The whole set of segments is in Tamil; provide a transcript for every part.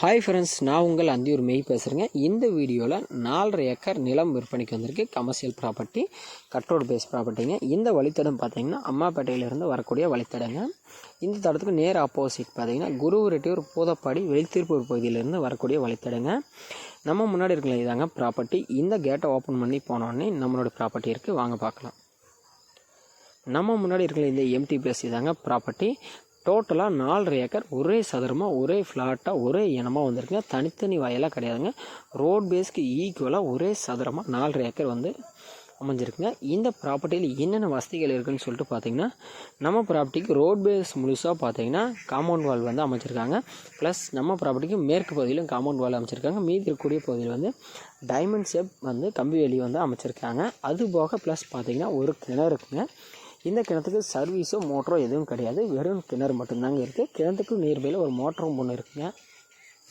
ஹாய் ஃப்ரெண்ட்ஸ், நான் உங்கள் அந்தியூர் மெய் பேசுகிறேங்க. இந்த வீடியோவில் 4.5 ஏக்கர் நிலம் விற்பனைக்கு வந்திருக்கு. கமர்ஷியல் ப்ராப்பர்ட்டி, கட்ரோடு பேஸ் ப்ராப்பர்ட்டிங்க. இந்த வழித்தடம் பார்த்திங்கன்னா அம்மாப்பேட்டையிலேருந்து வரக்கூடிய வழித்தடங்க. இந்த தடத்துக்கு நேர் ஆப்போசிட் பார்த்திங்கன்னா குருவரெட்டியூர் பூதப்பாடி வெளித்திருப்பூர் பகுதியிலேருந்து வரக்கூடிய வழித்தடங்க. நம்ம முன்னாடி இருக்கிற இதாங்க ப்ராப்பர்ட்டி. இந்த கேட்டை ஓப்பன் பண்ணி போனோடனே நம்மளோட ப்ராப்பர்ட்டி இருக்குது, வாங்க பார்க்கலாம். நம்ம முன்னாடி இருக்கிற இந்த எம்டி பிளஸ் இதாங்க ப்ராப்பர்ட்டி. டோட்டலாக 4.5 ஏக்கர் ஒரே சதுரமாக ஒரே ஃப்ளாட்டாக ஒரே இனமாக வந்திருக்குங்க. தனித்தனி வயலாக கிடையாதுங்க. ரோட் பேஸ்க்கு ஈக்குவலாக ஒரே சதுரமாக 4.5 ஏக்கர் வந்து அமைஞ்சிருக்குங்க. இந்த ப்ராப்பர்ட்டியில் என்னென்ன வசதிகள் இருக்குதுன்னு சொல்லிட்டு பார்த்தீங்கன்னா, நம்ம ப்ராப்பர்ட்டிக்கு ரோட் பேஸ் முழுசாக பார்த்தீங்கன்னா காம்பவுண்ட் வால் வந்து அமைச்சிருக்காங்க. ப்ளஸ் நம்ம ப்ராப்பர்ட்டிக்கு மேற்கு பகுதியிலும் காம்பவுண்ட் வால் அமைச்சிருக்காங்க. மீதி இருக்கக்கூடிய பகுதியில் வந்து டைமண்ட் ஷேப் வந்து கம்பி வேலி வந்து அமைச்சிருக்காங்க. அது போக ப்ளஸ் பார்த்தீங்கன்னா ஒரு கிணறு இருக்குங்க. இந்த கிணத்துக்கு சர்வீஸோ மோட்டரோ எதுவும் கிடையாது, வெறும் கிணறு மட்டும்தாங்க இருக்குது. கிணத்துக்கு நியர்பையில் ஒரு மோட்டரும் ஒன்று இருக்குங்க.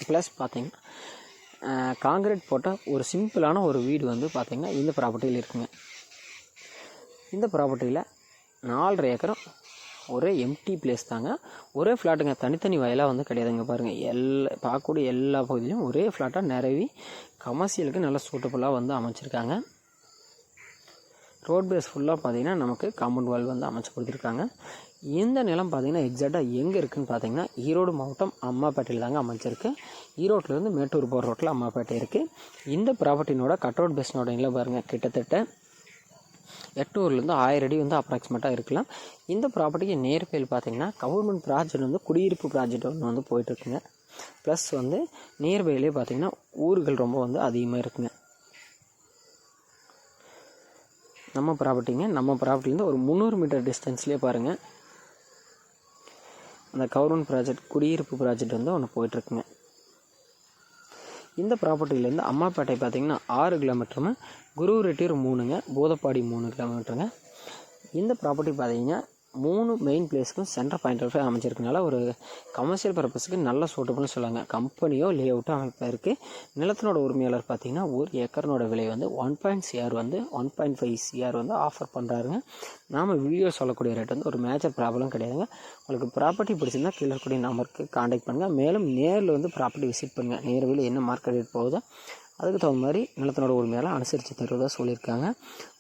ப்ளஸ் பார்த்திங்கன்னா காங்கிரீட் போட்ட ஒரு சிம்பிளான ஒரு வீடு வந்து பார்த்திங்கன்னா இந்த ப்ராப்பர்ட்டியில் இருக்குங்க. இந்த ப்ராப்பர்ட்டியில் 4.5 ஏக்கரும் ஒரே எம்டி பிளேஸ் தாங்க. ஒரே ஃப்ளாட்டுங்க, தனித்தனி வயலாக வந்து கிடையாதுங்க. பாருங்கள், பார்க்கக்கூடிய எல்லா பகுதியிலும் ஒரே ஃப்ளாட்டாக நிறவி கமர்ஷியலுக்கு நல்லா சூட்டபுளாக வந்து அமைச்சிருக்காங்க. ரோட் பேஸ் ஃபுல்லாக பார்த்திங்கன்னா நமக்கு காம்பவுண்ட் வால் வந்து அமைச்சு கொடுத்துருக்காங்க. இந்த நிலம் பார்த்திங்கன்னா எக்ஸாக்டாக எங்கே இருக்குதுன்னு பார்த்திங்கன்னா ஈரோடு மாவட்டம் அம்மாப்பேட்டையில் தாங்க அமைச்சிருக்கு. ஈரோட்டிலேருந்து மேட்டூர் போகிற ரோட்டில் அம்மாப்பேட்டை இருக்குது. இந்த ப்ராப்பர்ட்டினோட கட்அவுட் பேஸ்னோட நிலம் பாருங்கள், கிட்டத்தட்ட 800லேருந்து 1000 அடி வந்து அப்ராக்சிமேட்டாக இருக்கலாம். இந்த ப்ராப்பர்ட்டிக்கு நியர்பையில் பார்த்திங்கன்னா கவர்மெண்ட் ப்ராஜெக்ட் வந்து குடியிருப்பு ப்ராஜெக்ட் ஒன்று வந்து போயிட்டுருக்குங்க. ப்ளஸ் வந்து நியர்பையிலே பார்த்திங்கன்னா ஊர்கள் ரொம்ப வந்து அதிகமாக இருக்குங்க. நம்ம ப்ராப்பர்ட்டிலேருந்து ஒரு 300 மீட்டர் டிஸ்டன்ஸ்லேயே பாருங்கள் அந்த கவர்மெண்ட் ப்ராஜெக்ட் குடியிருப்பு ப்ராஜெக்ட் வந்து ஒன்று போயிட்டுருக்குங்க. இந்த ப்ராப்பர்ட்டிலேருந்து அம்மாப்பேட்டை பார்த்திங்கன்னா 6 கிலோமீட்டருங்க, குருவரெட்டியூர் 3ங்க, பூதப்பாடி 3 கிலோமீட்டருங்க. இந்த ப்ராப்பர்ட்டி பார்த்திங்கன்னா 3 மெயின் பிளேஸுக்கும் சென்டர் பாயிண்ட் ஆஃப் அமைச்சிருக்கனால ஒரு கமர்ஷியல் பர்பஸுக்கு நல்ல சூட்டபுள்னு சொல்லுவாங்க. கம்பெனியோ லே அவுட்டோ அமைப்பாக இருக்குது. நிலத்தினோட உரிமையாளர் பார்த்திங்கன்னா ஒரு ஏக்கர்னோட விலை வந்து 1.5 CR வந்து ஆஃபர் பண்ணுறாருங்க. நாம் வீடியோ சொல்லக்கூடிய ரேட் வந்து ஒரு மேஜர் ப்ராப்ளம் கிடையாதுங்க. உங்களுக்கு ப்ராப்பர்ட்டி பிடிச்சிருந்தால் கீழே இருக்கக்கூடிய நம்பருக்கு காண்டாக்ட் பண்ணுங்கள். மேலும் நேரில் வந்து ப்ராப்பர்ட்டி விசிட் பண்ணுங்கள். நேர்வில் என்ன மார்க்கெட் ரேட் போகுதோ அதுக்கு தகுந்த மாதிரி நிலத்தினோட உரிமையால் அனுசரித்து தருவதாக சொல்லியிருக்காங்க.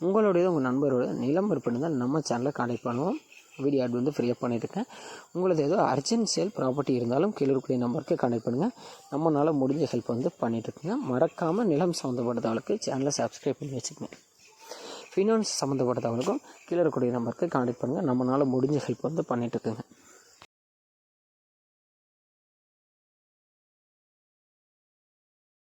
உங்களுடைய உங்கள் நண்பரோட நிலம் விற்பனை நம்ம சேனலில் காண்டாக்ட் பண்ணுவோம். வீடியோ ஆட் வந்து ஃப்ரீயாக பண்ணியிருக்கேன். உங்களுக்கு ஏதோ அர்ஜென்ட் சேல் ப்ராப்பர்ட்டி இருந்தாலும் கீழே இருக்கக்கூடிய நம்பருக்கு கான்டாக்ட் பண்ணுங்கள். நம்மளால் முடிஞ்ச ஹெல்ப் வந்து பண்ணிட்டுருக்குங்க. மறக்காமல் நிலம் சம்மந்தப்பட்டவங்களுக்கு சேனலை சப்ஸ்கிரைப் பண்ணி வச்சுக்கோங்க. ஃபினான்ஸ் சம்மந்தப்பட்டவங்களுக்கும் கீழே இருக்கக்கூடிய நம்பருக்கு கான்டாக்ட் பண்ணுங்கள். நம்மளால் முடிஞ்ச ஹெல்ப் வந்து பண்ணிட்டுருக்குங்க.